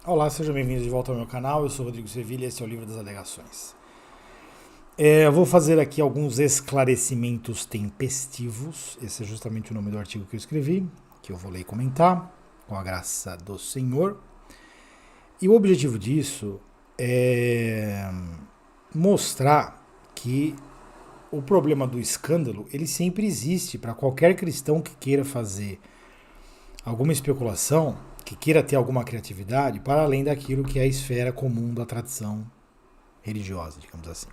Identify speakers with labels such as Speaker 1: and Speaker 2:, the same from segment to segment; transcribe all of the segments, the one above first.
Speaker 1: Olá, sejam bem-vindos de volta ao meu canal. Eu sou Rodrigo Sevilha e esse é o Livro das Alegações. Eu vou fazer aqui alguns esclarecimentos tempestivos. Esse é justamente o nome do artigo que eu escrevi, que eu vou ler e comentar, com a graça do Senhor. E o objetivo disso é mostrar que o problema do escândalo, ele sempre existe para qualquer cristão que queira fazer alguma especulação, que queira ter alguma criatividade para além daquilo que é a esfera comum da tradição religiosa, digamos assim.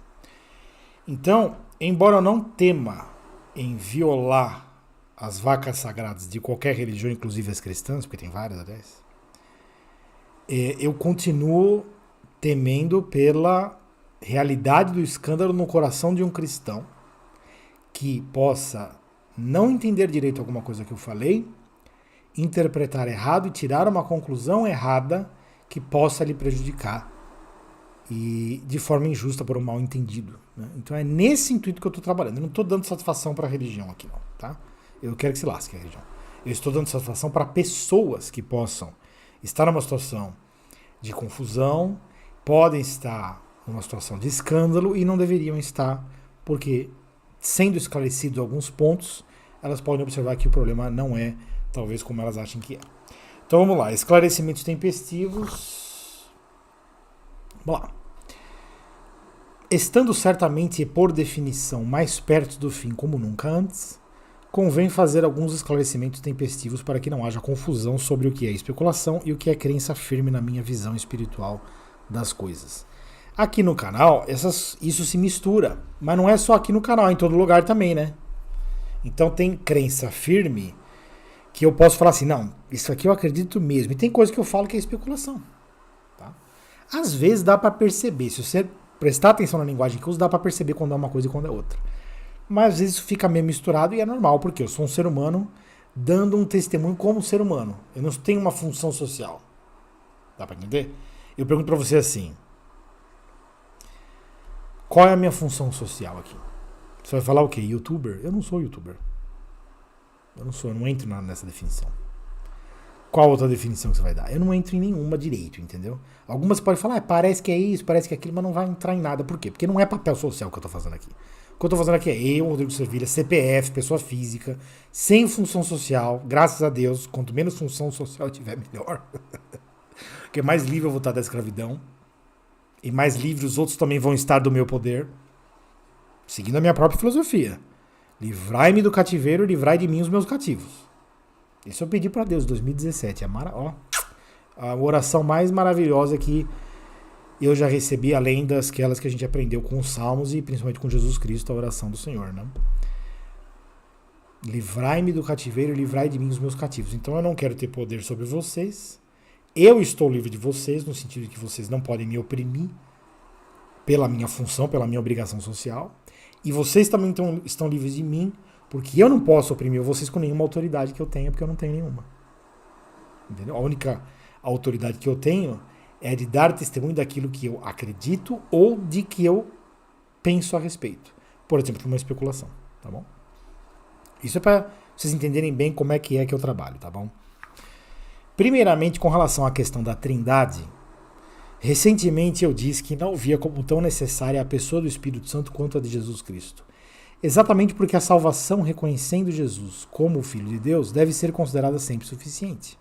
Speaker 1: Então, embora eu não tema em violar as vacas sagradas de qualquer religião, inclusive as cristãs, porque tem várias, aliás, eu continuo temendo pela realidade do escândalo no coração de um cristão que possa não entender direito alguma coisa que eu falei, interpretar errado e tirar uma conclusão errada que possa lhe prejudicar e de forma injusta por um mal entendido. Né? Então é nesse intuito que eu estou trabalhando. Eu não estou dando satisfação para a religião aqui, não. Tá? Eu quero que se lasque a religião. Eu estou dando satisfação para pessoas que possam estar numa situação de confusão, podem estar numa situação de escândalo e não deveriam estar, porque, sendo esclarecidos alguns pontos, elas podem observar que o problema não é talvez como elas acham que é. Então vamos lá, esclarecimentos tempestivos. Vamos lá. Estando certamente e por definição mais perto do fim como nunca antes, convém fazer alguns esclarecimentos tempestivos para que não haja confusão sobre o que é especulação e o que é crença firme na minha visão espiritual das coisas. Aqui no canal, isso se mistura, mas não é só aqui no canal, é em todo lugar também, né? Então tem crença firme que eu posso falar assim, não, isso aqui eu acredito mesmo. E tem coisa que eu falo que é especulação. Tá? Às vezes dá para perceber, se você prestar atenção na linguagem que eu uso, dá para perceber quando é uma coisa e quando é outra. Mas às vezes isso fica meio misturado e é normal, porque eu sou um ser humano dando um testemunho como ser humano. Eu não tenho uma função social. Dá para entender? Eu pergunto para você assim, qual é a minha função social aqui? Você vai falar o quê? YouTuber? Eu não sou YouTuber. Eu não entro nessa definição. Qual outra definição que você vai dar? Eu não entro em nenhuma direito, entendeu? Algumas podem falar, parece que é isso, parece que é aquilo, mas não vai entrar em nada. Por quê? Porque não é papel social que eu tô fazendo aqui. O que eu tô fazendo aqui é eu, Rodrigo Sevilha, CPF, pessoa física, sem função social, graças a Deus, quanto menos função social eu tiver, melhor. Porque mais livre eu vou estar da escravidão, e mais livre os outros também vão estar do meu poder, seguindo a minha própria filosofia. Livrai-me do cativeiro, livrai de mim os meus cativos. Isso eu pedi para Deus em 2017. A oração mais maravilhosa que eu já recebi, além daquelas que a gente aprendeu com os Salmos e principalmente com Jesus Cristo, a oração do Senhor. Né? Livrai-me do cativeiro, livrai de mim os meus cativos. Então eu não quero ter poder sobre vocês. Eu estou livre de vocês, no sentido de que vocês não podem me oprimir pela minha função, pela minha obrigação social. E vocês também estão livres de mim, porque eu não posso oprimir vocês com nenhuma autoridade que eu tenha, porque eu não tenho nenhuma. Entendeu? A única autoridade que eu tenho é de dar testemunho daquilo que eu acredito ou de que eu penso a respeito. Por exemplo, uma especulação, tá bom? Isso é para vocês entenderem bem como é que eu trabalho, tá bom? Primeiramente, com relação à questão da Trindade, recentemente eu disse que não via como tão necessária a pessoa do Espírito Santo quanto a de Jesus Cristo. Exatamente porque a salvação, reconhecendo Jesus como o Filho de Deus, deve ser considerada sempre suficiente.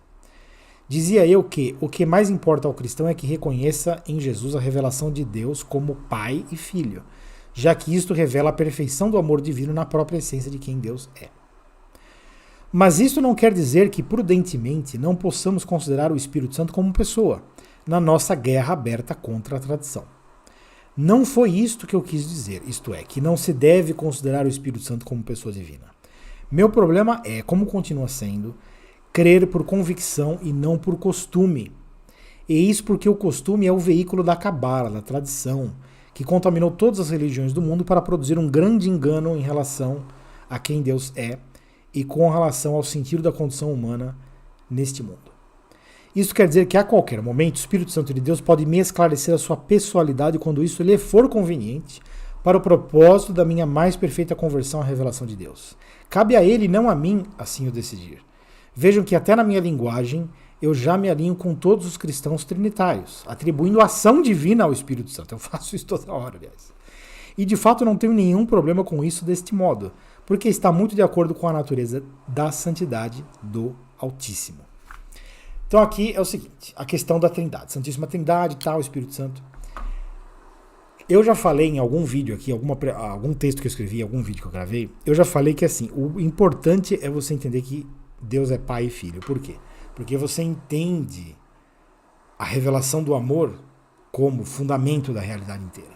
Speaker 1: Dizia eu que o que mais importa ao cristão é que reconheça em Jesus a revelação de Deus como Pai e Filho, já que isto revela a perfeição do amor divino na própria essência de quem Deus é. Mas isto não quer dizer que, prudentemente, não possamos considerar o Espírito Santo como pessoa, na nossa guerra aberta contra a tradição. Não foi isto que eu quis dizer, isto é, que não se deve considerar o Espírito Santo como pessoa divina. Meu problema é, como continua sendo, crer por convicção e não por costume. E isso porque o costume é o veículo da cabala, da tradição, que contaminou todas as religiões do mundo para produzir um grande engano em relação a quem Deus é e com relação ao sentido da condição humana neste mundo. Isso quer dizer que a qualquer momento o Espírito Santo de Deus pode me esclarecer a sua pessoalidade quando isso lhe for conveniente, para o propósito da minha mais perfeita conversão à revelação de Deus. Cabe a ele, não a mim, assim o decidir. Vejam que até na minha linguagem eu já me alinho com todos os cristãos trinitários, atribuindo ação divina ao Espírito Santo. Eu faço isso toda hora, aliás. E de fato não tenho nenhum problema com isso deste modo, porque está muito de acordo com a natureza da santidade do Altíssimo. Então aqui é o seguinte, a questão da Trindade, Santíssima Trindade, tal, Espírito Santo. Eu já falei em algum vídeo aqui, algum texto que eu escrevi, algum vídeo que eu gravei, eu já falei que assim, o importante é você entender que Deus é Pai e Filho. Por quê? Porque você entende a revelação do amor como fundamento da realidade inteira.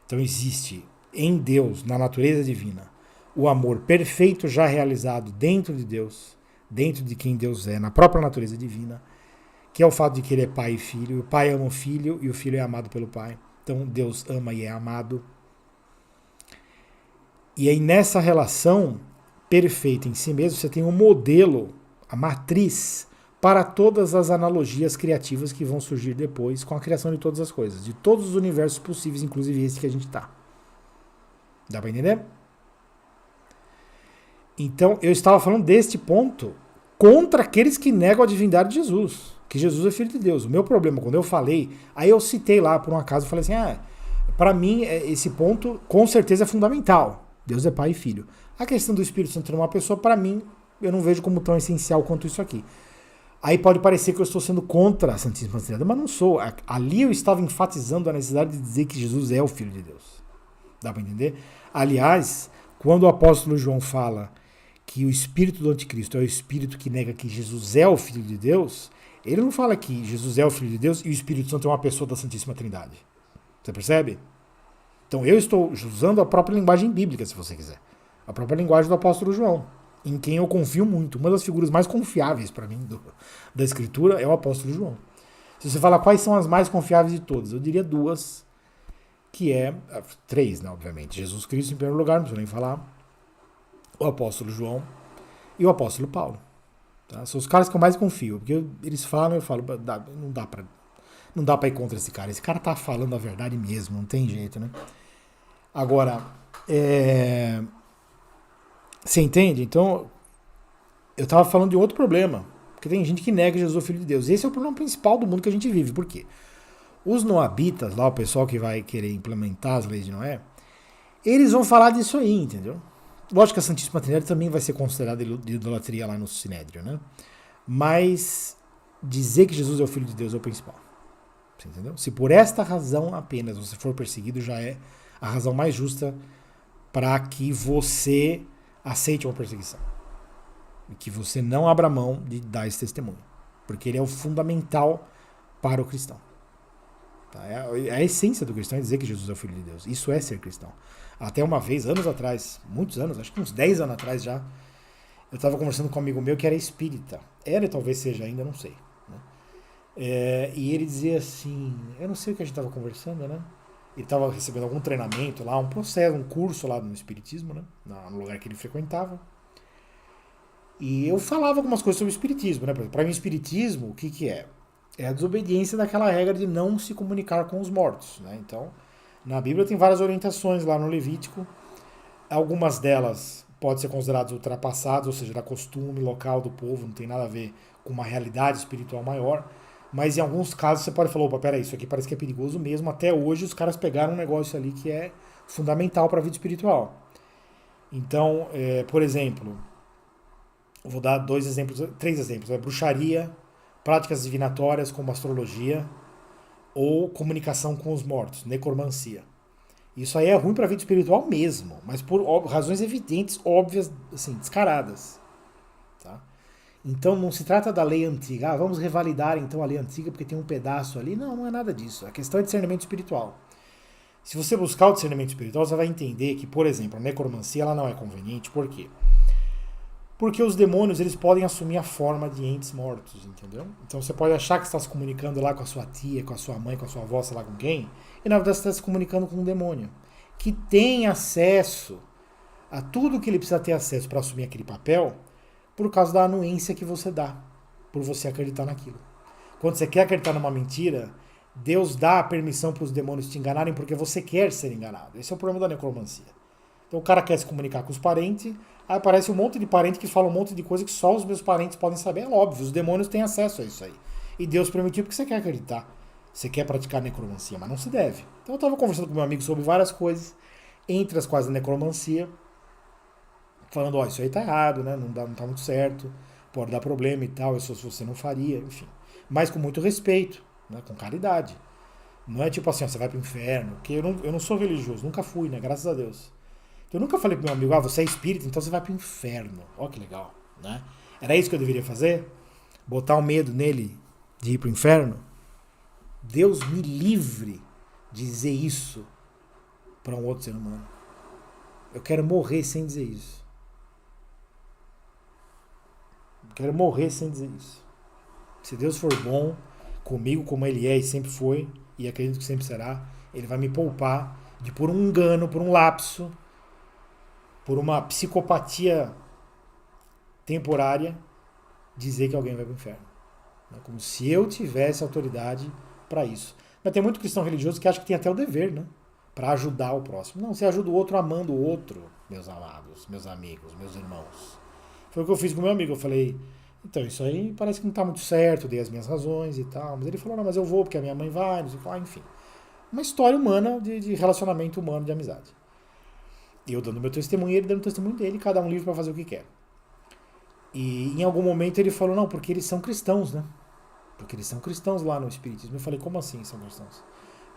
Speaker 1: Então existe em Deus, na natureza divina, o amor perfeito já realizado dentro de Deus, dentro de quem Deus é, na própria natureza divina, que é o fato de que ele é Pai e Filho, e o Pai ama o Filho e o Filho é amado pelo Pai. Então Deus ama e é amado. E aí nessa relação perfeita em si mesmo, você tem um modelo, a matriz, para todas as analogias criativas que vão surgir depois com a criação de todas as coisas, de todos os universos possíveis, inclusive esse que a gente está. Dá para entender? Então, eu estava falando deste ponto contra aqueles que negam a divindade de Jesus, que Jesus é Filho de Deus. O meu problema, quando eu falei, aí eu citei lá, por um acaso, falei assim, para mim, esse ponto com certeza é fundamental. Deus é Pai e Filho. A questão do Espírito Santo numa pessoa, para mim, eu não vejo como tão essencial quanto isso aqui. Aí pode parecer que eu estou sendo contra a Santíssima Trindade, mas não sou. Ali eu estava enfatizando a necessidade de dizer que Jesus é o Filho de Deus. Dá para entender? Aliás, quando o apóstolo João fala que o espírito do anticristo é o espírito que nega que Jesus é o Filho de Deus, ele não fala que Jesus é o Filho de Deus e o Espírito Santo é uma pessoa da Santíssima Trindade. Você percebe? Então eu estou usando a própria linguagem bíblica, se você quiser. A própria linguagem do apóstolo João, em quem eu confio muito. Uma das figuras mais confiáveis para mim da Escritura é o apóstolo João. Se você falar quais são as mais confiáveis de todas, eu diria duas, que é, três, né, obviamente. Jesus Cristo em primeiro lugar, não preciso nem falar. O apóstolo João e o apóstolo Paulo. Tá? São os caras que eu mais confio, porque eles falam, eu falo, não dá pra ir contra esse cara. Esse cara tá falando a verdade mesmo, não tem jeito, né? Agora, você entende? Então, eu tava falando de outro problema, porque tem gente que nega Jesus, o Filho de Deus. Esse é o problema principal do mundo que a gente vive. Por quê? Os noabitas, lá o pessoal que vai querer implementar as leis de Noé, eles vão falar disso aí, entendeu? Lógico que a Santíssima Trindade também vai ser considerada de idolatria lá no Sinédrio, né? Mas dizer que Jesus é o Filho de Deus é o principal. Você entendeu? Se por esta razão apenas você for perseguido, já é a razão mais justa para que você aceite uma perseguição. E que você não abra mão de dar esse testemunho. Porque ele é o fundamental para o cristão. Tá? A essência do cristão é dizer que Jesus é o Filho de Deus. Isso é ser cristão. Até uma vez, anos atrás, muitos anos, acho que uns 10 anos atrás já, eu estava conversando com um amigo meu que era espírita. Era, talvez seja ainda, não sei. Né? E ele dizia assim, eu não sei o que a gente estava conversando, né? Ele estava recebendo algum treinamento lá, um processo, um curso lá no espiritismo, né? No lugar que ele frequentava. E eu falava algumas coisas sobre o espiritismo, né? Para mim, o espiritismo, o que é? É a desobediência daquela regra de não se comunicar com os mortos, né? Então, na Bíblia tem várias orientações lá no Levítico. Algumas delas podem ser consideradas ultrapassadas, ou seja, da costume local do povo, não tem nada a ver com uma realidade espiritual maior. Mas em alguns casos você pode falar, opa, peraí, isso aqui parece que é perigoso mesmo. Até hoje os caras pegaram um negócio ali que é fundamental para a vida espiritual. Então, por exemplo, eu vou dar três exemplos. Bruxaria, práticas divinatórias como astrologia ou comunicação com os mortos, necromancia. Isso aí é ruim para a vida espiritual mesmo, mas por razões evidentes, óbvias, assim, descaradas. Tá? Então não se trata da lei antiga, vamos revalidar então a lei antiga porque tem um pedaço ali. Não, não é nada disso. A questão é discernimento espiritual. Se você buscar o discernimento espiritual, você vai entender que, por exemplo, a necromancia ela não é conveniente. Por quê? Porque os demônios eles podem assumir a forma de entes mortos, entendeu? Então você pode achar que está se comunicando lá com a sua tia, com a sua mãe, com a sua avó, sei lá com quem, e na verdade você está se comunicando com um demônio, que tem acesso a tudo que ele precisa ter acesso para assumir aquele papel, por causa da anuência que você dá, por você acreditar naquilo. Quando você quer acreditar numa mentira, Deus dá a permissão para os demônios te enganarem porque você quer ser enganado. Esse é o problema da necromancia. Então o cara quer se comunicar com os parentes, Aí aparece um monte de parente que fala um monte de coisa que só os meus parentes podem saber. É óbvio, os demônios têm acesso a isso aí. E Deus permitiu porque você quer acreditar. Você quer praticar necromancia, mas não se deve. Então eu estava conversando com meu amigo sobre várias coisas, entre as quais a necromancia, falando, ó, isso aí tá errado, né? Não tá muito certo, pode dar problema e tal, isso você não faria, enfim. Mas com muito respeito, né? Com caridade. Não é tipo assim, ó, você vai pro inferno, porque eu não sou religioso, nunca fui, né? Graças a Deus. Eu nunca falei pro meu amigo, você é espírita, então você vai pro inferno. Ó que legal, né? Era isso que eu deveria fazer? Botar o medo nele de ir pro inferno? Deus me livre de dizer isso para um outro ser humano. Eu quero morrer sem dizer isso. Eu quero morrer sem dizer isso. Se Deus for bom comigo, como Ele é e sempre foi, e acredito que sempre será, Ele vai me poupar de, por um engano, por um lapso, por uma psicopatia temporária, dizer que alguém vai para o inferno. Como se eu tivesse autoridade para isso. Mas tem muito cristão religioso que acha que tem até o dever, né? Para ajudar o próximo. Não, você ajuda o outro amando o outro, meus amados, meus amigos, meus irmãos. Foi o que eu fiz com o meu amigo. Eu falei, então, isso aí parece que não está muito certo, dei as minhas razões e tal. Mas ele falou, não, mas eu vou porque a minha mãe vai. Enfim. Uma história humana de relacionamento humano, de amizade. E eu dando meu testemunho e ele dando o testemunho dele, cada um livre para fazer o que quer. E em algum momento ele falou, não, porque eles são cristãos, né? Porque eles são cristãos lá no Espiritismo. Eu falei, como assim são cristãos?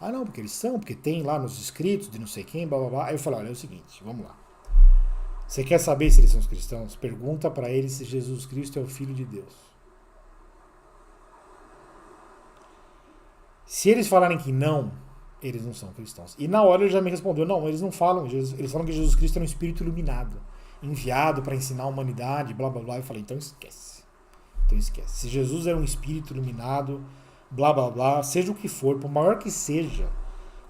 Speaker 1: Ah, não, porque eles são, porque tem lá nos escritos de não sei quem, blá blá blá. Aí eu falei, olha, é o seguinte, vamos lá. Você quer saber se eles são cristãos? Pergunta para eles se Jesus Cristo é o Filho de Deus. Se eles falarem que não, eles não são cristãos. E na hora ele já me respondeu, não, eles não falam, eles falam que Jesus Cristo é um espírito iluminado, enviado para ensinar a humanidade, blá blá blá. Eu falei, então esquece. Então esquece. Se Jesus era um espírito iluminado, blá blá blá, seja o que for, por maior que seja,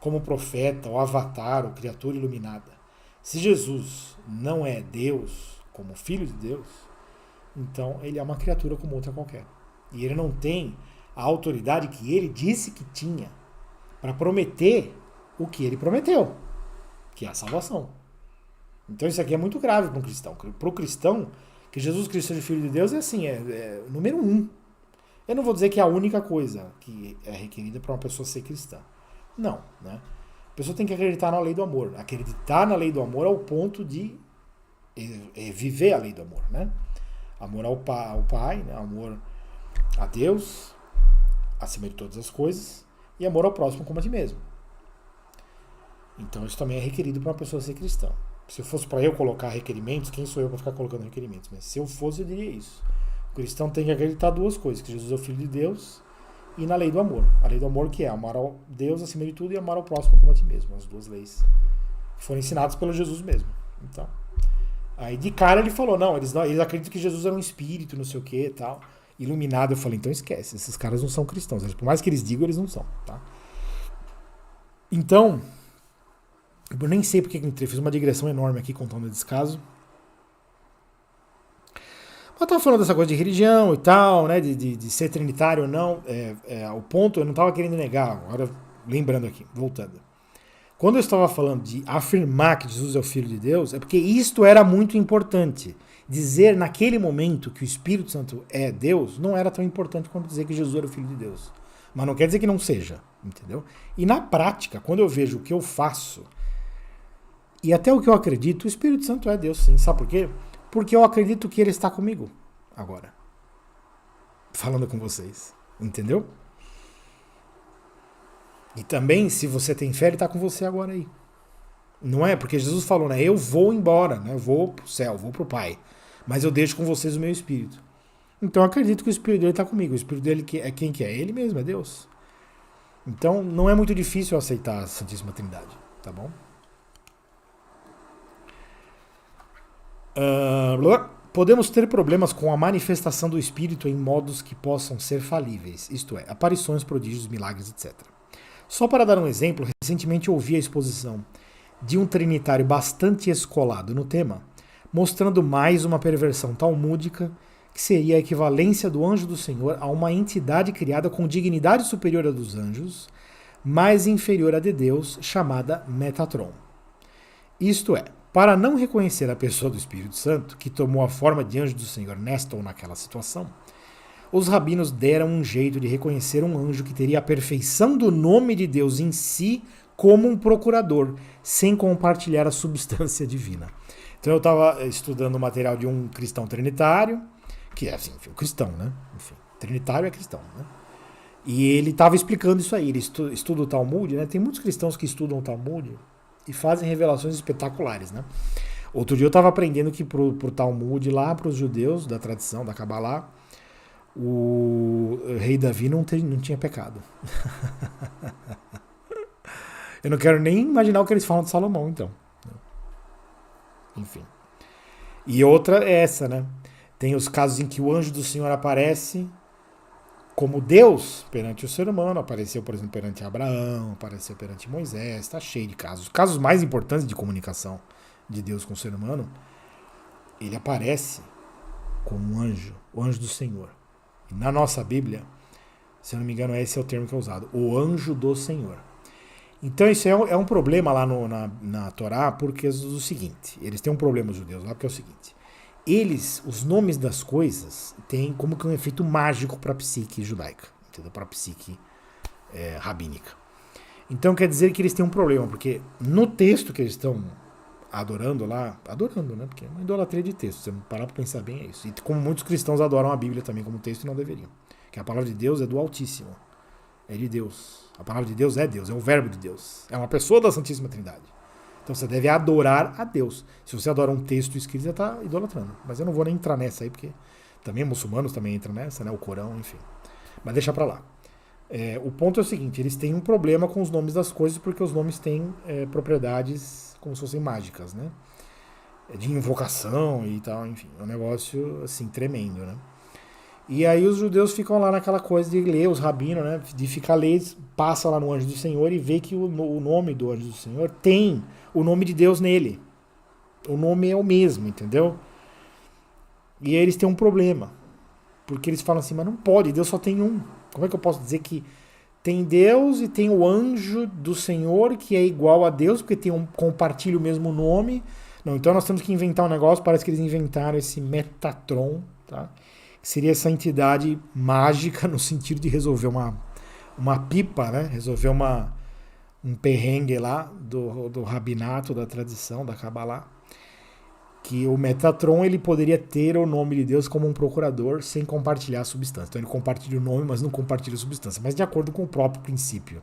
Speaker 1: como profeta, ou avatar, ou criatura iluminada, se Jesus não é Deus, como Filho de Deus, então ele é uma criatura como outra qualquer. E ele não tem a autoridade que ele disse que tinha para prometer o que ele prometeu, que é a salvação. Então isso aqui é muito grave para um cristão. Para o cristão, que Jesus Cristo seja Filho de Deus é assim, é número 1. Eu não vou dizer que é a única coisa que é requerida para uma pessoa ser cristã. Não, né? A pessoa tem que acreditar na lei do amor. Acreditar na lei do amor ao ponto de viver a lei do amor, né? Amor ao Pai, né? Amor a Deus, acima de todas as coisas, e amor ao próximo como a ti mesmo. Então isso também é requerido para uma pessoa ser cristã. Se fosse para eu colocar requerimentos, quem sou eu para ficar colocando requerimentos? Mas se eu fosse, eu diria isso. O cristão tem que acreditar duas coisas, que Jesus é o Filho de Deus e na lei do amor. A lei do amor que é amar ao Deus acima de tudo e amar ao próximo como a ti mesmo. As duas leis foram ensinadas pelo Jesus mesmo. Então, aí de cara ele falou, não, eles acreditam que Jesus era um espírito, não sei o que e tal, iluminado. Eu falei, então esquece, esses caras não são cristãos. Por mais que eles digam, eles não são, tá? Então, eu nem sei porque que entrei, fiz uma digressão enorme aqui contando desse caso. Eu tava falando dessa coisa de religião e tal, né, de ser trinitário ou não. O ponto, eu não tava querendo negar, agora lembrando aqui, voltando. Quando eu estava falando de afirmar que Jesus é o Filho de Deus, é porque isto era muito importante. Dizer naquele momento que o Espírito Santo é Deus não era tão importante quanto dizer que Jesus era o Filho de Deus. Mas não quer dizer que não seja, entendeu? E na prática, quando eu vejo o que eu faço e até o que eu acredito, o Espírito Santo é Deus, sim. Sabe por quê? Porque eu acredito que ele está comigo agora. Falando com vocês. Entendeu? E também, se você tem fé, ele está com você agora aí. Não é? Porque Jesus falou, né? Eu vou embora, né? Eu vou pro céu, vou pro Pai. Mas eu deixo com vocês o meu Espírito. Então eu acredito que o Espírito dele está comigo. O Espírito dele é quem que é? Ele mesmo, é Deus. Então não é muito difícil aceitar a Santíssima Trindade. Tá bom? Podemos ter problemas com a manifestação do Espírito em modos que possam ser falíveis, isto é, aparições, prodígios, milagres, etc. Só para dar um exemplo, recentemente ouvi a exposição de um trinitário bastante escolado no tema, mostrando mais uma perversão talmúdica que seria a equivalência do anjo do Senhor a uma entidade criada com dignidade superior à dos anjos, mas inferior à de Deus, chamada Metatron. Isto é, Para não reconhecer a pessoa do Espírito Santo, que tomou a forma de anjo do Senhor nesta ou naquela situação, os rabinos deram um jeito de reconhecer um anjo que teria a perfeição do nome de Deus em si como um procurador, sem compartilhar a substância divina. Então eu estava estudando o material de um cristão trinitário, que é assim, enfim, um cristão, né? Enfim, trinitário é cristão, né? E ele estava explicando isso aí, ele estuda o Talmud, né? Tem muitos cristãos que estudam o Talmud e fazem revelações espetaculares, né? Outro dia eu estava aprendendo que pro Talmud, lá para os judeus da tradição, da Kabbalah, o rei Davi não tinha pecado. Eu não quero nem imaginar o que eles falam de Salomão, então. Enfim. E outra é essa, né? Tem os casos em que o anjo do Senhor aparece como Deus perante o ser humano. Apareceu, por exemplo, perante Abraão, apareceu perante Moisés. Está cheio de casos. Os casos mais importantes de comunicação de Deus com o ser humano, ele aparece como um anjo, o anjo do Senhor. E na nossa Bíblia, se eu não me engano, esse é o termo que é usado, o anjo do Senhor. Então isso é um problema lá na Torá, porque é o seguinte, eles têm um problema, os judeus, lá, porque é o seguinte, os nomes das coisas têm como que um efeito mágico para a psique judaica, para a psique rabínica. Então quer dizer que eles têm um problema, porque no texto que eles estão adorando lá, né? Porque é uma idolatria de texto, se você parar para pensar bem é isso. E como muitos cristãos adoram a Bíblia também como texto e não deveriam. Que a palavra de Deus é do Altíssimo, é de Deus. A palavra de Deus é o verbo de Deus. É uma pessoa da Santíssima Trindade. Então você deve adorar a Deus. Se você adora um texto escrito, você está idolatrando. Mas eu não vou nem entrar nessa aí, porque também muçulmanos também entram nessa, né? O Corão, enfim. Mas deixa para lá. O ponto é o seguinte, eles têm um problema com os nomes das coisas, porque os nomes têm propriedades como se fossem mágicas, né? De invocação e tal, enfim. É um negócio, assim, tremendo, né? E aí os judeus ficam lá naquela coisa de ler, os rabinos, né? De ficar lendo, passa lá no anjo do Senhor e vê que o nome do anjo do Senhor tem o nome de Deus nele. O nome é o mesmo, entendeu? E aí eles têm um problema. Porque eles falam assim, mas não pode, Deus só tem um. Como é que eu posso dizer que tem Deus e tem o anjo do Senhor que é igual a Deus, porque compartilha o mesmo nome? Não, então nós temos que inventar um negócio, parece que eles inventaram esse Metatron, tá? Que seria essa entidade mágica no sentido de resolver uma pipa, né? Resolver um perrengue lá do rabinato, da tradição, da Kabbalah. Que o Metatron ele poderia ter o nome de Deus como um procurador sem compartilhar a substância. Então ele compartilha o nome, mas não compartilha a substância. Mas de acordo com o próprio princípio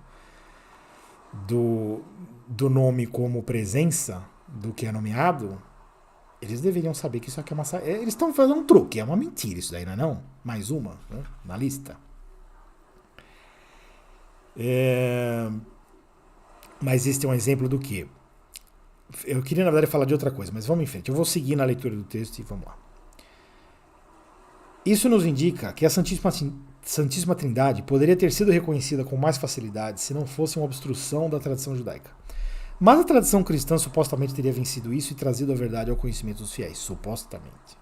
Speaker 1: do nome como presença do que é nomeado, eles deveriam saber que isso aqui é uma... Eles estão fazendo um truque, é uma mentira isso daí, não é não? Mais uma, né? Na lista. Mas este é um exemplo do quê? Eu queria, na verdade, falar de outra coisa, mas vamos em frente. Eu vou seguir na leitura do texto e vamos lá. Isso nos indica que a Santíssima Trindade poderia ter sido reconhecida com mais facilidade se não fosse uma obstrução da tradição judaica. Mas a tradição cristã supostamente teria vencido isso e trazido a verdade ao conhecimento dos fiéis. Supostamente.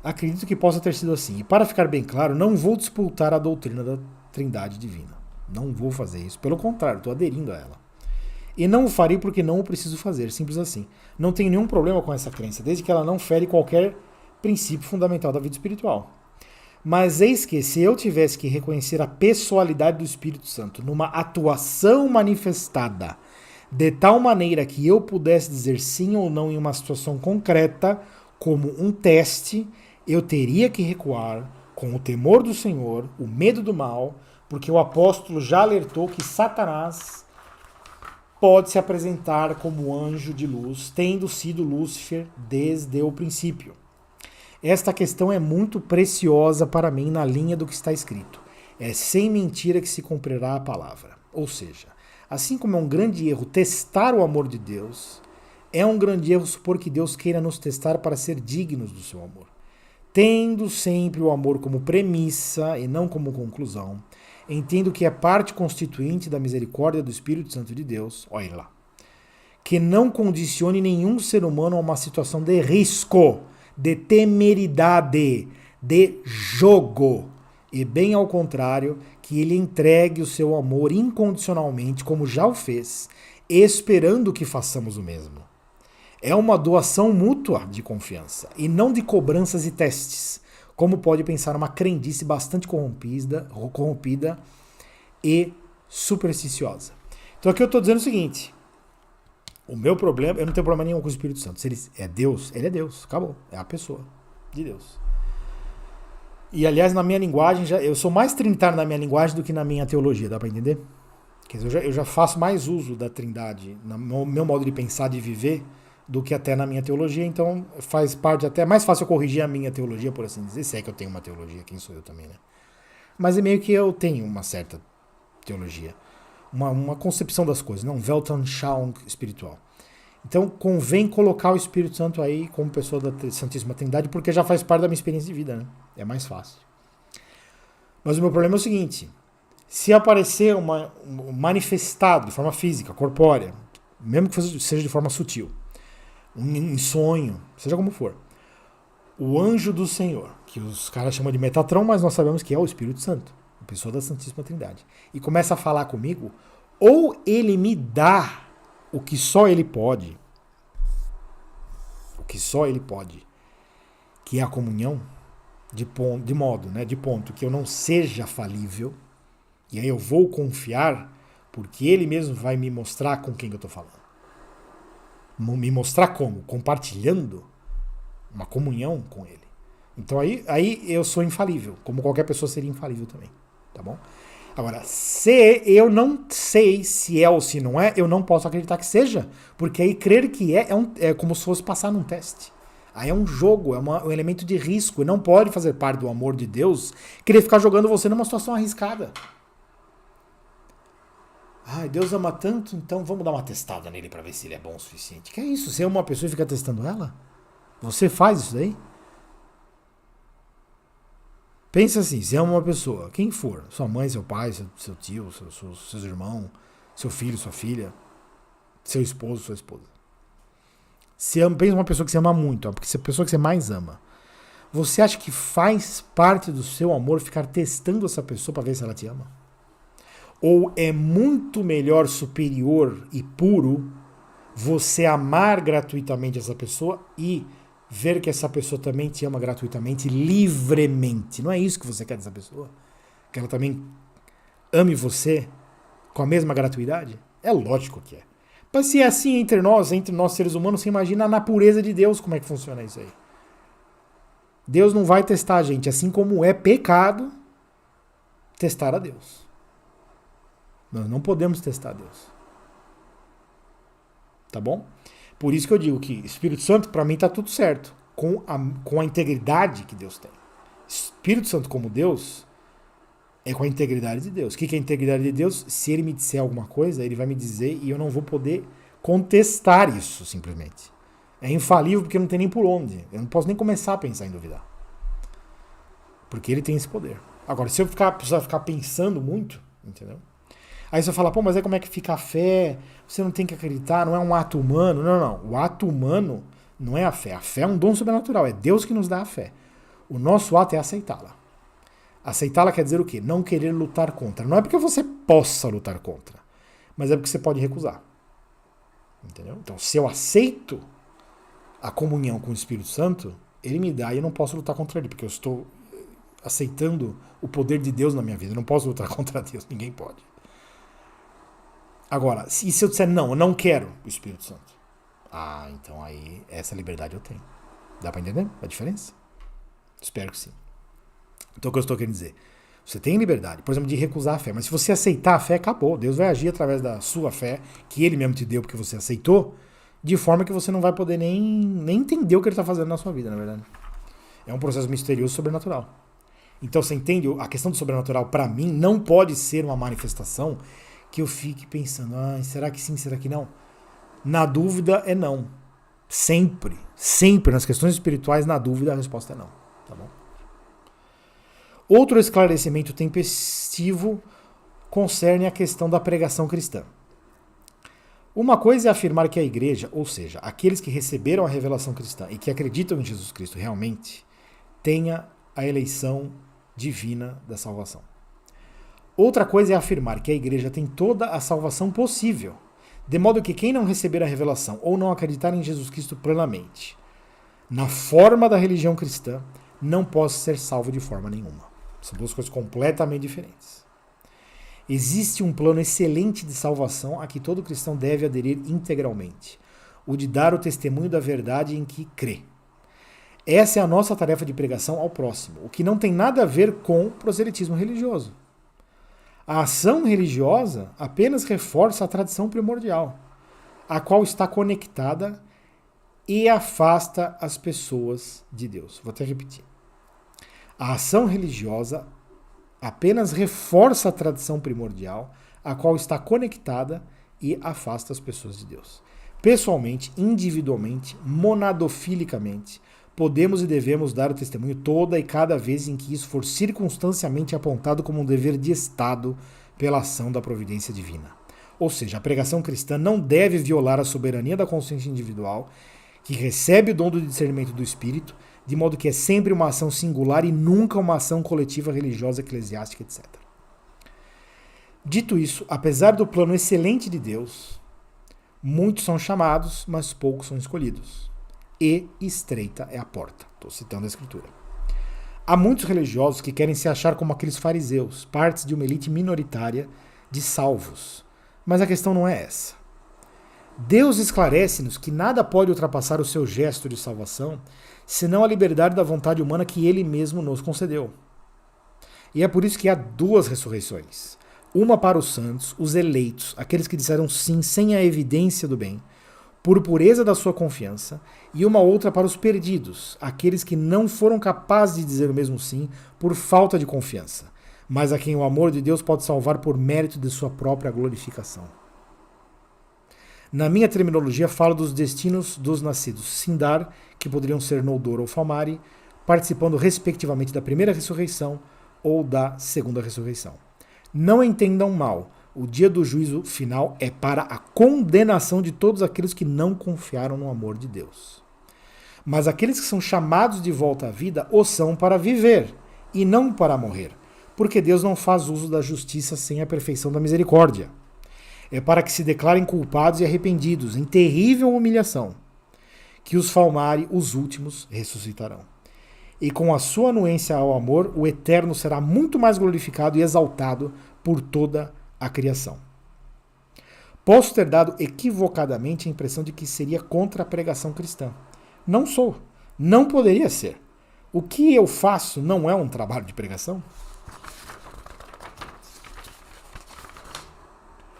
Speaker 1: Acredito que possa ter sido assim. E para ficar bem claro, não vou disputar a doutrina da Trindade divina. Não vou fazer isso. Pelo contrário, estou aderindo a ela. E não o farei porque não o preciso fazer, simples assim. Não tenho nenhum problema com essa crença, desde que ela não fere qualquer princípio fundamental da vida espiritual. Mas eis que, se eu tivesse que reconhecer a pessoalidade do Espírito Santo numa atuação manifestada, de tal maneira que eu pudesse dizer sim ou não em uma situação concreta, como um teste, eu teria que recuar com o temor do Senhor, o medo do mal, porque o apóstolo já alertou que Satanás pode se apresentar como anjo de luz, tendo sido Lúcifer desde o princípio. Esta questão é muito preciosa para mim na linha do que está escrito. É sem mentira que se cumprirá a palavra. Ou seja, assim como é um grande erro testar o amor de Deus, é um grande erro supor que Deus queira nos testar para ser dignos do seu amor. Tendo sempre o amor como premissa e não como conclusão, entendo que é parte constituinte da misericórdia do Espírito Santo de Deus, olha lá, que não condicione nenhum ser humano a uma situação de risco, de temeridade, de jogo, e bem ao contrário, que ele entregue o seu amor incondicionalmente, como já o fez, esperando que façamos o mesmo. É uma doação mútua de confiança e não de cobranças e testes, como pode pensar uma crendice bastante corrompida e supersticiosa. Então aqui eu estou dizendo o seguinte, o meu problema, eu não tenho problema nenhum com o Espírito Santo. Se ele é Deus, ele é Deus, acabou, é a pessoa de Deus. E aliás, na minha linguagem, eu sou mais trinitário na minha linguagem do que na minha teologia, dá para entender? Quer dizer, eu já faço mais uso da Trindade no meu modo de pensar, de viver, do que até na minha teologia, então faz parte até mais fácil eu corrigir a minha teologia, por assim dizer, se é que eu tenho uma teologia, quem sou eu também, né? Mas é meio que eu tenho uma certa teologia, uma concepção das coisas, não? Weltanschauung espiritual. Então convém colocar o Espírito Santo aí como pessoa da Santíssima Trindade, porque já faz parte da minha experiência de vida, né? É mais fácil. Mas o meu problema é o seguinte, se aparecer manifestado de forma física, corpórea, mesmo que seja de forma sutil, um sonho, seja como for, o anjo do Senhor, que os caras chamam de Metatron, mas nós sabemos que é o Espírito Santo, a pessoa da Santíssima Trindade, e começa a falar comigo, ou ele me dá o que só ele pode, que é a comunhão, de ponto que eu não seja falível, e aí eu vou confiar, porque ele mesmo vai me mostrar com quem eu estou falando. Me mostrar como? Compartilhando uma comunhão com ele. Então aí eu sou infalível, como qualquer pessoa seria infalível também, tá bom? Agora, se eu não sei se é ou se não é, eu não posso acreditar que seja, porque aí crer que é como se fosse passar num teste. Aí é um jogo, um elemento de risco, e não pode fazer parte do amor de Deus querer ficar jogando você numa situação arriscada. Ai, Deus ama tanto, então vamos dar uma testada nele para ver se ele é bom o suficiente. Que é isso? Você é uma pessoa e fica testando ela? Você faz isso daí? Pensa assim, você é uma pessoa, quem for, sua mãe, seu pai, seu tio, seus irmãos, seu filho, sua filha, seu esposo, sua esposa. Pensa uma pessoa que você ama muito, a pessoa que você mais ama. Você acha que faz parte do seu amor ficar testando essa pessoa para ver se ela te ama? Ou é muito melhor, superior e puro você amar gratuitamente essa pessoa e ver que essa pessoa também te ama gratuitamente, livremente. Não é isso que você quer dessa pessoa? Que ela também ame você com a mesma gratuidade? É lógico que é. Mas se é assim entre nós seres humanos, você imagina na pureza de Deus como é que funciona isso aí. Deus não vai testar a gente, assim como é pecado testar a Deus. Nós não podemos testar a Deus. Tá bom? Por isso que eu digo que Espírito Santo, para mim, tá tudo certo. Com a integridade que Deus tem. Espírito Santo como Deus é com a integridade de Deus. O que é a integridade de Deus? Se ele me disser alguma coisa, ele vai me dizer e eu não vou poder contestar isso, simplesmente. É infalível porque não tem nem por onde. Eu não posso nem começar a pensar em duvidar. Porque ele tem esse poder. Agora, se eu precisar ficar pensando muito, entendeu? Aí você fala, pô, mas aí como é que fica a fé? Você não tem que acreditar, não é um ato humano. Não. O ato humano não é a fé. A fé é um dom sobrenatural. É Deus que nos dá a fé. O nosso ato é aceitá-la. Aceitá-la quer dizer o quê? Não querer lutar contra. Não é porque você possa lutar contra, mas é porque você pode recusar. Entendeu? Então, se eu aceito a comunhão com o Espírito Santo, ele me dá e eu não posso lutar contra ele, porque eu estou aceitando o poder de Deus na minha vida. Eu não posso lutar contra Deus, ninguém pode. Agora, se eu disser não, eu não quero o Espírito Santo. Ah, então aí essa liberdade eu tenho. Dá pra entender a diferença? Espero que sim. Então o que eu estou querendo dizer? Você tem liberdade, por exemplo, de recusar a fé, mas se você aceitar a fé, acabou. Deus vai agir através da sua fé, que ele mesmo te deu porque você aceitou, de forma que você não vai poder nem entender o que ele está fazendo na sua vida, na verdade. É um processo misterioso sobrenatural. Então você entende? A questão do sobrenatural, para mim, não pode ser uma manifestação que eu fique pensando, será que sim, será que não? Na dúvida é não. Sempre, nas questões espirituais, na dúvida a resposta é não. Tá bom? Outro esclarecimento tempestivo concerne a questão da pregação cristã. Uma coisa é afirmar que a igreja, ou seja, aqueles que receberam a revelação cristã e que acreditam em Jesus Cristo realmente, tenha a eleição divina da salvação. Outra coisa é afirmar que a igreja tem toda a salvação possível, De modo que quem não receber a revelação ou não acreditar em Jesus Cristo plenamente, na forma da religião cristã, não pode ser salvo de forma nenhuma. São duas coisas completamente diferentes. Existe um plano excelente de salvação a que todo cristão deve aderir integralmente, o de dar o testemunho da verdade em que crê. Essa é a nossa tarefa de pregação ao próximo, o que não tem nada a ver com proselitismo religioso. A ação religiosa apenas reforça a tradição primordial, a qual está conectada e afasta as pessoas de Deus. Vou até repetir. A ação religiosa apenas reforça a tradição primordial, a qual está conectada e afasta as pessoas de Deus. Pessoalmente, individualmente, monadofilicamente, podemos e devemos dar o testemunho toda e cada vez em que isso for circunstancialmente apontado como um dever de Estado pela ação da providência divina. Ou seja, a pregação cristã não deve violar a soberania da consciência individual, que recebe o dom do discernimento do Espírito, de modo que é sempre uma ação singular e nunca uma ação coletiva, religiosa, eclesiástica, etc. Dito isso, apesar do plano excelente de Deus, muitos são chamados, mas poucos são escolhidos. E estreita é a porta. Estou citando a Escritura. Há muitos religiosos que querem se achar como aqueles fariseus, partes de uma elite minoritária de salvos. Mas a questão não é essa. Deus esclarece-nos que nada pode ultrapassar o seu gesto de salvação, senão a liberdade da vontade humana que Ele mesmo nos concedeu. E é por isso que há duas ressurreições. Uma para os santos, os eleitos, aqueles que disseram sim sem a evidência do bem, por pureza da sua confiança, e uma outra para os perdidos, aqueles que não foram capazes de dizer o mesmo sim por falta de confiança, mas a quem o amor de Deus pode salvar por mérito de sua própria glorificação. Na minha terminologia, falo dos destinos dos nascidos Sindar, que poderiam ser Noldor ou Falmari, participando respectivamente da primeira ressurreição ou da segunda ressurreição. Não entendam mal, o dia do juízo final é para a condenação de todos aqueles que não confiaram no amor de Deus. Mas aqueles que são chamados de volta à vida o são para viver e não para morrer, porque Deus não faz uso da justiça sem a perfeição da misericórdia. É para que se declarem culpados e arrependidos, em terrível humilhação, que os Falmari, os últimos, ressuscitarão. E com a sua anuência ao amor, o Eterno será muito mais glorificado e exaltado por toda a criação. Posso ter dado equivocadamente a impressão de que seria contra a pregação cristã. Não sou. Não poderia ser. O que eu faço não é um trabalho de pregação?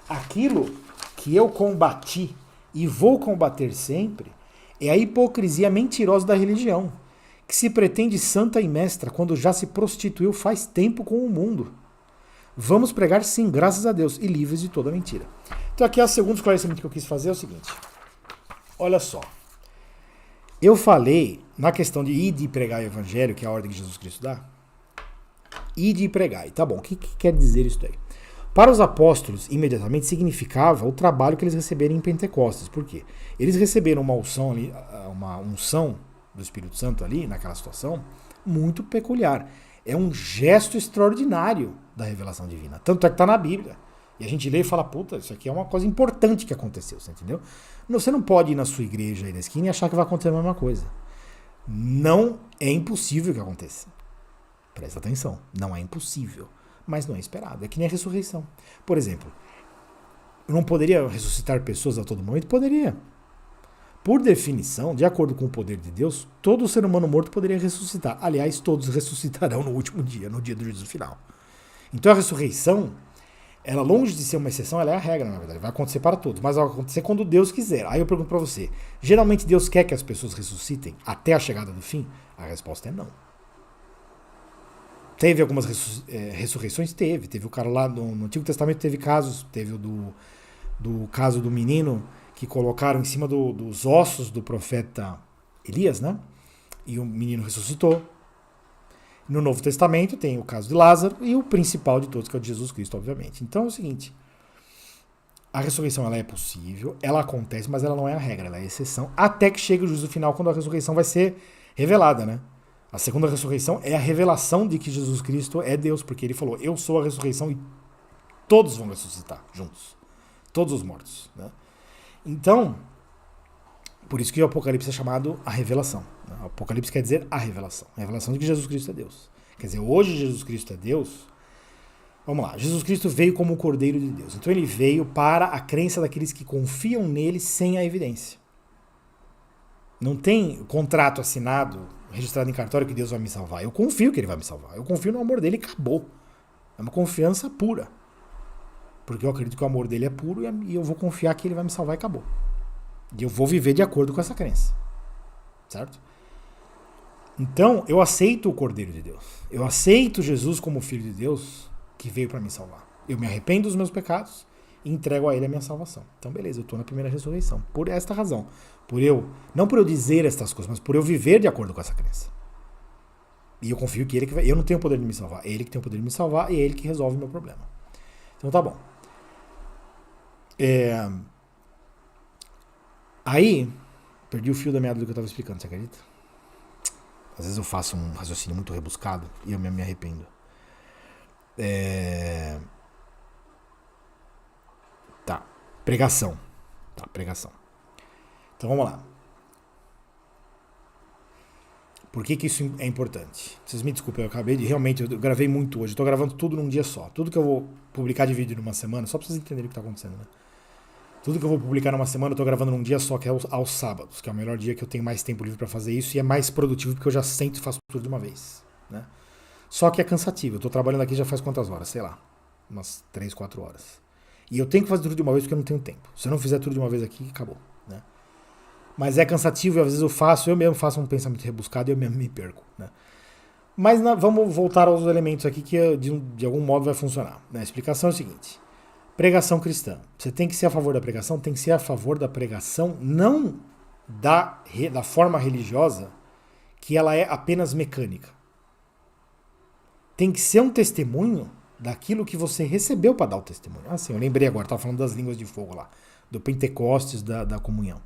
Speaker 1: Aquilo que eu combati e vou combater sempre é a hipocrisia mentirosa da religião, que se pretende santa e mestra quando já se prostituiu faz tempo com o mundo. Vamos pregar sim, graças a Deus, e livres de toda mentira. Então aqui é o segundo esclarecimento que eu quis fazer, é o seguinte. Olha só. Eu falei na questão de ir e pregar o evangelho, que é a ordem que Jesus Cristo dá. Ir e pregar. Tá bom, o que quer dizer isso daí? Para os apóstolos, imediatamente, significava o trabalho que eles receberam em Pentecostes. Por quê? Eles receberam uma unção do Espírito Santo ali, naquela situação, muito peculiar. É um gesto extraordinário da revelação divina. Tanto é que está na Bíblia. E a gente lê e fala, puta, isso aqui é uma coisa importante que aconteceu, você entendeu? Você não pode ir na sua igreja aí da esquina e achar que vai acontecer a mesma coisa. Não é impossível que aconteça. Presta atenção, não é impossível. Mas não é esperado. É que nem a ressurreição. Por exemplo, eu não poderia ressuscitar pessoas a todo momento? Poderia. Por definição, de acordo com o poder de Deus, todo ser humano morto poderia ressuscitar. Aliás, todos ressuscitarão no último dia, no dia do juízo final. Então a ressurreição, ela longe de ser uma exceção, ela é a regra, na verdade. Vai acontecer para todos, mas vai acontecer quando Deus quiser. Aí eu pergunto para você, geralmente Deus quer que as pessoas ressuscitem até a chegada do fim? A resposta é não. Teve algumas ressurreições? Teve. Teve o cara lá no Antigo Testamento, teve casos. Teve o do caso do menino que colocaram em cima dos ossos do profeta Elias, né? E o menino ressuscitou. No Novo Testamento tem o caso de Lázaro e o principal de todos, que é o de Jesus Cristo, obviamente. Então é o seguinte, a ressurreição ela é possível, ela acontece, mas ela não é a regra, ela é a exceção, até que chegue o juízo final, quando a ressurreição vai ser revelada, né? A segunda ressurreição é a revelação de que Jesus Cristo é Deus, porque ele falou, eu sou a ressurreição e todos vão ressuscitar juntos. Todos os mortos, né? Então, por isso que o Apocalipse é chamado a revelação. O Apocalipse quer dizer a revelação. A revelação de que Jesus Cristo é Deus. Quer dizer, hoje Jesus Cristo é Deus. Vamos lá, Jesus Cristo veio como o Cordeiro de Deus. Então ele veio para a crença daqueles que confiam nele sem a evidência. Não tem contrato assinado, registrado em cartório que Deus vai me salvar. Eu confio que ele vai me salvar. Eu confio no amor dele e acabou. É uma confiança pura. Porque eu acredito que o amor dele é puro e eu vou confiar que ele vai me salvar e acabou. E eu vou viver de acordo com essa crença. Certo? Então, eu aceito o Cordeiro de Deus. Eu aceito Jesus como Filho de Deus que veio para me salvar. Eu me arrependo dos meus pecados e entrego a ele a minha salvação. Então, beleza, eu estou na primeira ressurreição. Por esta razão. Não por eu dizer estas coisas, mas por eu viver de acordo com essa crença. E eu confio que ele que vai. Eu não tenho o poder de me salvar. É ele que tem o poder de me salvar e é ele que resolve o meu problema. Então tá bom. Aí, perdi o fio da meada do que eu estava explicando, você acredita? Às vezes eu faço um raciocínio muito rebuscado e eu me arrependo. Tá. Pregação. Então vamos lá. Por que isso é importante? Vocês me desculpem, eu gravei muito hoje. Eu tô gravando tudo num dia só. Tudo que eu vou publicar de vídeo numa semana, só pra vocês entenderem o que tá acontecendo, né? Tudo que eu vou publicar numa semana, eu tô gravando num dia só, que é aos sábados, que é o melhor dia que eu tenho mais tempo livre pra fazer isso e é mais produtivo porque eu já sento e faço tudo de uma vez, né? Só que é cansativo. Eu tô trabalhando aqui já faz quantas horas? Sei lá, umas 3, 4 horas. E eu tenho que fazer tudo de uma vez porque eu não tenho tempo. Se eu não fizer tudo de uma vez aqui, acabou, né? Mas é cansativo e às vezes eu mesmo faço um pensamento rebuscado e eu mesmo me perco, né? Mas vamos voltar aos elementos aqui que de algum modo vai funcionar, né? A explicação é o seguinte. Pregação cristã. Você tem que ser a favor da pregação, tem que ser a favor da pregação, não da forma religiosa, que ela é apenas mecânica. Tem que ser um testemunho daquilo que você recebeu para dar o testemunho. Ah, sim, eu lembrei agora, estava falando das línguas de fogo lá, do Pentecostes, da comunhão.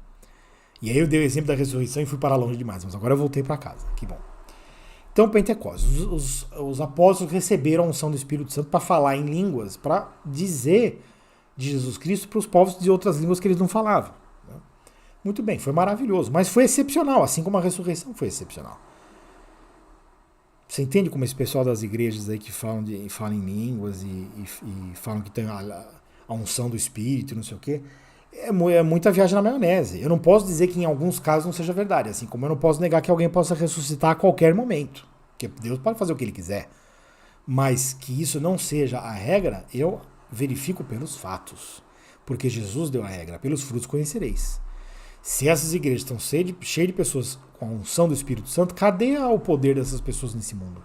Speaker 1: E aí eu dei o exemplo da ressurreição e fui para longe demais, mas agora eu voltei para casa. Que bom. Então, Pentecostes. Os apóstolos receberam a unção do Espírito Santo para falar em línguas, para dizer de Jesus Cristo para os povos de outras línguas que eles não falavam. Muito bem, foi maravilhoso, mas foi excepcional, assim como a ressurreição foi excepcional. Você entende como esse pessoal das igrejas aí que falam em línguas e falam que tem a unção do Espírito, não sei o quê? É muita viagem na maionese. Eu não posso dizer que em alguns casos não seja verdade, assim como eu não posso negar que alguém possa ressuscitar a qualquer momento. Porque Deus pode fazer o que ele quiser. Mas que isso não seja a regra, eu verifico pelos fatos. Porque Jesus deu a regra, pelos frutos conhecereis. Se essas igrejas estão cheias de pessoas com a unção do Espírito Santo, cadê o poder dessas pessoas nesse mundo?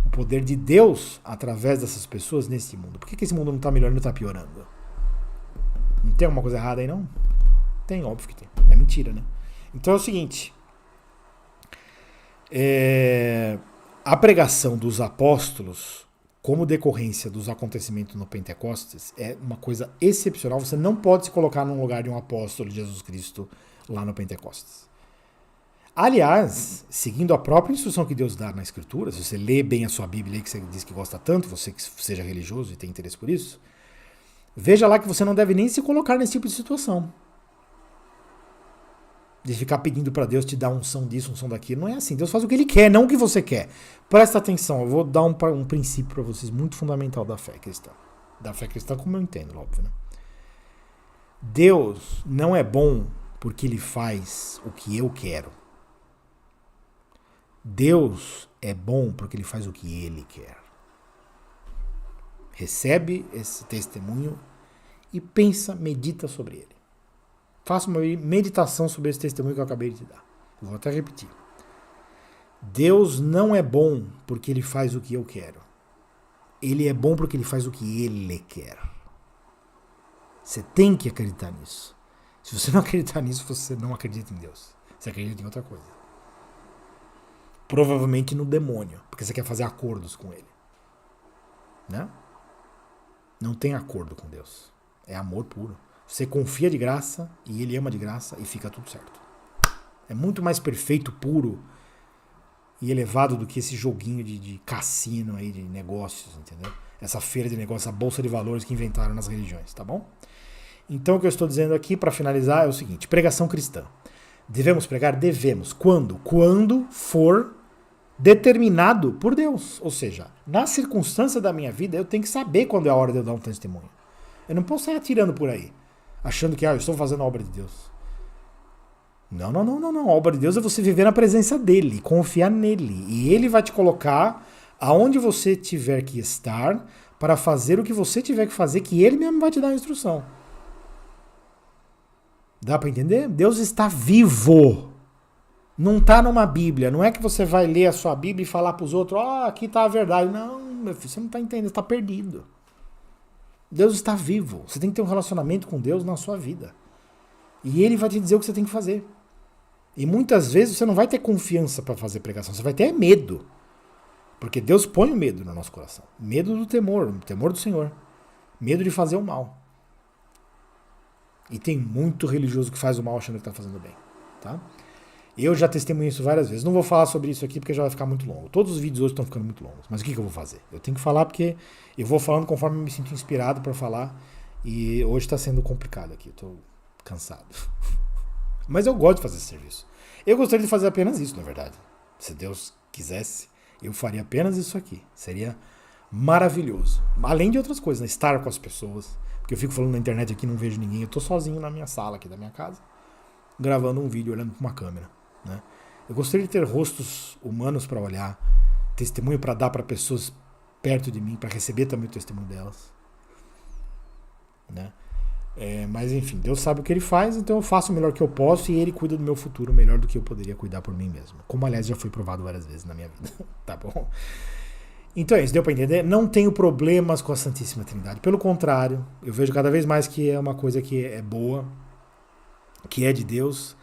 Speaker 1: O poder de Deus através dessas pessoas nesse mundo. Por que esse mundo não está melhorando e está piorando? Não tem alguma coisa errada aí, não? Tem, óbvio que tem. É mentira, né? Então é o seguinte. A pregação dos apóstolos, como decorrência dos acontecimentos no Pentecostes, é uma coisa excepcional. Você não pode se colocar no lugar de um apóstolo de Jesus Cristo lá no Pentecostes. Aliás, seguindo a própria instrução que Deus dá na Escritura, se você lê bem a sua Bíblia, que você diz que gosta tanto, você que seja religioso e tem interesse por isso, veja lá que você não deve nem se colocar nesse tipo de situação. De ficar pedindo para Deus te dar unção disso, unção daquilo. Não é assim. Deus faz o que ele quer, não o que você quer. Presta atenção, eu vou dar um princípio para vocês muito fundamental da fé cristã. Da fé cristã como eu entendo, óbvio, né? Deus não é bom porque ele faz o que eu quero. Deus é bom porque ele faz o que ele quer. Recebe esse testemunho e pensa, medita sobre ele. Faça uma meditação sobre esse testemunho que eu acabei de te dar. Vou até repetir. Deus não é bom porque ele faz o que eu quero. Ele é bom porque ele faz o que ele quer. Você tem que acreditar nisso. Se você não acreditar nisso, você não acredita em Deus. Você acredita em outra coisa. Provavelmente no demônio, porque você quer fazer acordos com ele. Né? Não tem acordo com Deus. É amor puro. Você confia de graça e ele ama de graça e fica tudo certo. É muito mais perfeito, puro e elevado do que esse joguinho de cassino aí, de negócios, entendeu? Essa feira de negócios, essa bolsa de valores que inventaram nas religiões, tá bom? Então o que eu estou dizendo aqui, para finalizar, é o seguinte: pregação cristã. Devemos pregar? Devemos. Quando? Quando for determinado por Deus. Ou seja, na circunstância da minha vida, eu tenho que saber quando é a hora de eu dar um testemunho. Eu não posso sair atirando por aí, achando que eu estou fazendo a obra de Deus. Não. A obra de Deus é você viver na presença dele, confiar nele. E ele vai te colocar aonde você tiver que estar para fazer o que você tiver que fazer, que ele mesmo vai te dar a instrução. Dá para entender? Deus está vivo. Não está numa Bíblia. Não é que você vai ler a sua Bíblia e falar para os outros, aqui está a verdade. Não, meu filho, você não está entendendo, você está perdido. Deus está vivo. Você tem que ter um relacionamento com Deus na sua vida. E ele vai te dizer o que você tem que fazer. E muitas vezes você não vai ter confiança para fazer pregação, você vai ter medo. Porque Deus põe o medo no nosso coração. Medo do temor, o temor do Senhor. Medo de fazer o mal. E tem muito religioso que faz o mal achando que está fazendo bem. Tá? Eu já testemunhei isso várias vezes. Não vou falar sobre isso aqui porque já vai ficar muito longo. Todos os vídeos hoje estão ficando muito longos. Mas o que eu vou fazer? Eu tenho que falar porque eu vou falando conforme eu me sinto inspirado para falar. E hoje está sendo complicado aqui. Eu estou cansado. Mas eu gosto de fazer esse serviço. Eu gostaria de fazer apenas isso, na verdade. Se Deus quisesse, eu faria apenas isso aqui. Seria maravilhoso. Além de outras coisas, né? Estar com as pessoas. Porque eu fico falando na internet aqui, não vejo ninguém. Eu tô sozinho na minha sala aqui da minha casa, gravando um vídeo, olhando para uma câmera. Né? Eu gostaria de ter rostos humanos para olhar, testemunho para dar para pessoas perto de mim, para receber também o testemunho delas. Né? Mas enfim, Deus sabe o que ele faz, então eu faço o melhor que eu posso e ele cuida do meu futuro melhor do que eu poderia cuidar por mim mesmo. Como aliás já foi provado várias vezes na minha vida. Tá bom? Então é isso, deu para entender? Não tenho problemas com a Santíssima Trindade. Pelo contrário, eu vejo cada vez mais que é uma coisa que é boa, que é de Deus.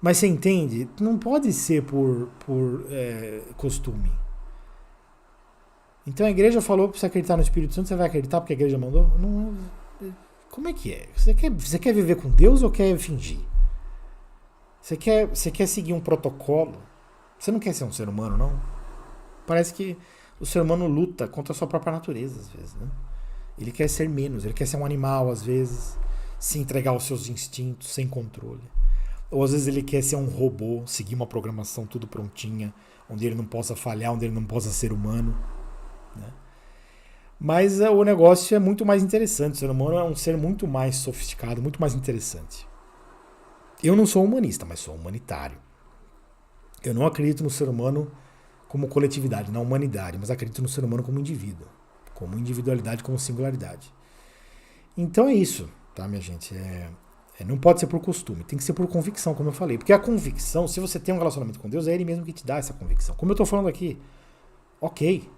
Speaker 1: Mas você entende? Não pode ser por costume. Então a igreja falou para você acreditar no Espírito Santo, você vai acreditar porque a igreja mandou? Não. Como é que é? Você quer viver com Deus ou quer fingir? Você quer seguir um protocolo? Você não quer ser um ser humano, não? Parece que o ser humano luta contra a sua própria natureza, às vezes. Né? Ele quer ser menos, ele quer ser um animal, às vezes, se entregar aos seus instintos, sem controle. Ou às vezes ele quer ser um robô, seguir uma programação tudo prontinha, onde ele não possa falhar, onde ele não possa ser humano. Né? Mas o negócio é muito mais interessante. O ser humano é um ser muito mais sofisticado, muito mais interessante. Eu não sou humanista, mas sou humanitário. Eu não acredito no ser humano como coletividade, na humanidade, mas acredito no ser humano como indivíduo, como individualidade, como singularidade. Então é isso, tá, minha gente? Não pode ser por costume, tem que ser por convicção, como eu falei. Porque a convicção, se você tem um relacionamento com Deus, é Ele mesmo que te dá essa convicção. Como eu estou falando aqui, ok.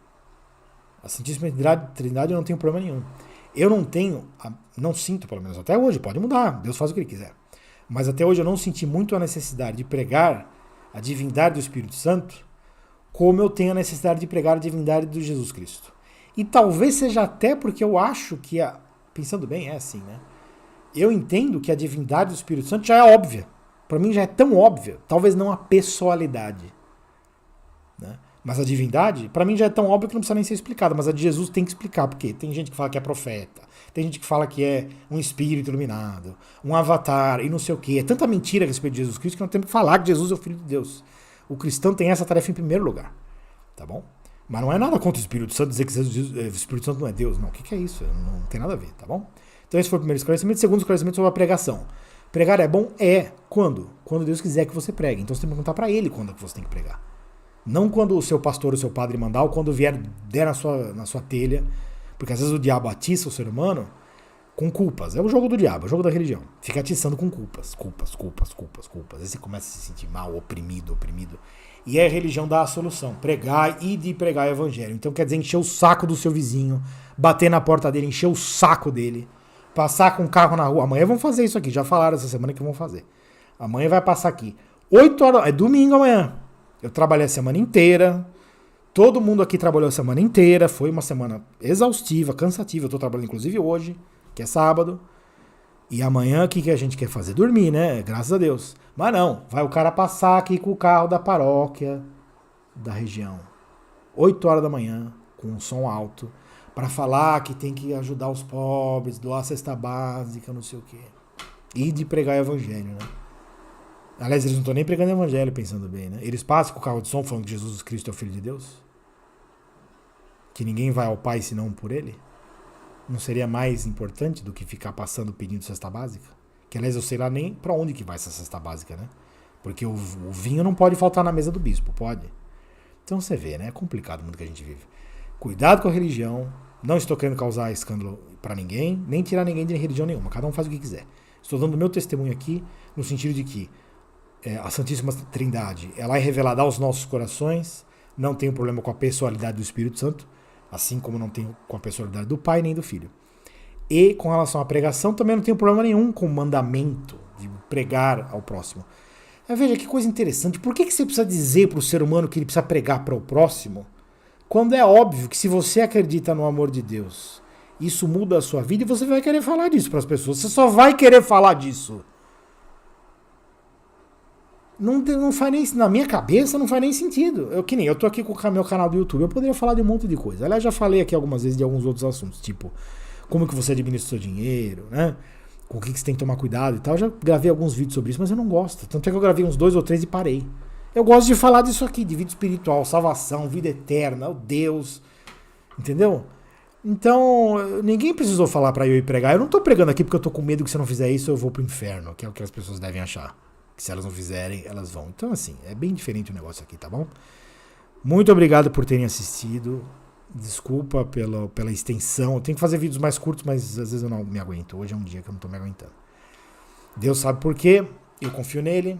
Speaker 1: A Santíssima Trindade eu não tenho problema nenhum. Eu não sinto, pelo menos até hoje, pode mudar, Deus faz o que Ele quiser. Mas até hoje eu não senti muito a necessidade de pregar a divindade do Espírito Santo, como eu tenho a necessidade de pregar a divindade de Jesus Cristo. E talvez seja até porque eu acho que, pensando bem, é assim, né? Eu entendo que a divindade do Espírito Santo já é óbvia. Para mim já é tão óbvia, talvez não a pessoalidade. Né? Mas a divindade, para mim já é tão óbvia que não precisa nem ser explicada, mas a de Jesus tem que explicar, porque tem gente que fala que é profeta, tem gente que fala que é um espírito iluminado, um avatar e não sei o quê. É tanta mentira a respeito de Jesus Cristo que nós temos que falar que Jesus é o Filho de Deus. O cristão tem essa tarefa em primeiro lugar, tá bom? Mas não é nada contra o Espírito Santo dizer que o Espírito Santo não é Deus, não. O que é isso? Não tem nada a ver, tá bom? Então esse foi o primeiro esclarecimento. Segundo esclarecimento sobre a pregação. Pregar é bom? É. Quando? Quando Deus quiser que você pregue. Então você tem que perguntar para Ele quando é que você tem que pregar. Não quando o seu pastor ou o seu padre mandar, ou quando der na sua telha, porque às vezes o diabo atiça o ser humano com culpas. É o jogo do diabo, é o jogo da religião. Fica atiçando com culpas. Culpas. Às vezes você começa a se sentir mal, oprimido. E aí a religião dá a solução. Pregar e de pregar o evangelho. Então quer dizer encher o saco do seu vizinho, bater na porta dele, encher o saco dele, passar com o carro na rua. Amanhã vão fazer isso aqui. Já falaram essa semana que vão fazer. Amanhã vai passar aqui. 8 horas. É domingo amanhã. Eu trabalhei a semana inteira. Todo mundo aqui trabalhou a semana inteira. Foi uma semana exaustiva, cansativa. Eu tô trabalhando inclusive hoje, que é sábado. E amanhã o que a gente quer fazer? Dormir, né? Graças a Deus. Mas não, vai o cara passar aqui com o carro da paróquia da região. 8 horas da manhã, com um som alto, para falar que tem que ajudar os pobres, doar cesta básica, não sei o quê. E de pregar o evangelho, né? Aliás, eles não estão nem pregando o evangelho, pensando bem, né? Eles passam com o carro de som falando que Jesus Cristo é o Filho de Deus? Que ninguém vai ao Pai senão por Ele? Não seria mais importante do que ficar passando pedindo cesta básica? Que, aliás, eu sei lá nem para onde que vai essa cesta básica, né? Porque o vinho não pode faltar na mesa do bispo, pode? Então você vê, né? É complicado o mundo que a gente vive. Cuidado com a religião. Não estou querendo causar escândalo para ninguém, nem tirar ninguém de religião nenhuma. Cada um faz o que quiser. Estou dando meu testemunho aqui no sentido de que a Santíssima Trindade, ela é revelada aos nossos corações, não tem problema com a pessoalidade do Espírito Santo, assim como não tem com a pessoalidade do Pai nem do Filho. E com relação à pregação, também não tem problema nenhum com o mandamento de pregar ao próximo. Mas veja que coisa interessante, por que você precisa dizer para o ser humano que ele precisa pregar para o próximo, quando é óbvio que se você acredita no amor de Deus, isso muda a sua vida e você vai querer falar disso para as pessoas, você só vai querer falar disso. Não faz nem, na minha cabeça não faz nem sentido. Eu tô aqui com o meu canal do YouTube, eu poderia falar de um monte de coisa. Aliás, já falei aqui algumas vezes de alguns outros assuntos, tipo como que você administra o seu dinheiro, né? Com o que você tem que tomar cuidado e tal. Eu já gravei alguns vídeos sobre isso, mas eu não gosto. Tanto é que eu gravei uns 2 ou 3 e parei. Eu gosto de falar disso aqui, de vida espiritual, salvação, vida eterna, o Deus, entendeu? Então, ninguém precisou falar pra eu ir pregar. Eu não tô pregando aqui porque eu tô com medo que se eu não fizer isso eu vou pro inferno, que é o que as pessoas devem achar. Que se elas não fizerem, elas vão. Então, assim, é bem diferente o negócio aqui, tá bom? Muito obrigado por terem assistido. Desculpa pela extensão. Eu tenho que fazer vídeos mais curtos, mas às vezes eu não me aguento. Hoje é um dia que eu não tô me aguentando. Deus sabe por quê. Eu confio nele.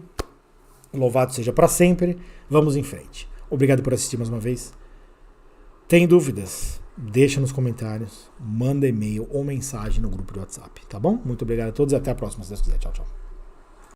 Speaker 1: Louvado seja para sempre. Vamos em frente. Obrigado por assistir mais uma vez. Tem dúvidas? Deixa nos comentários. Manda e-mail ou mensagem no grupo de WhatsApp, tá bom? Muito obrigado a todos e até a próxima, se Deus quiser. Tchau, tchau.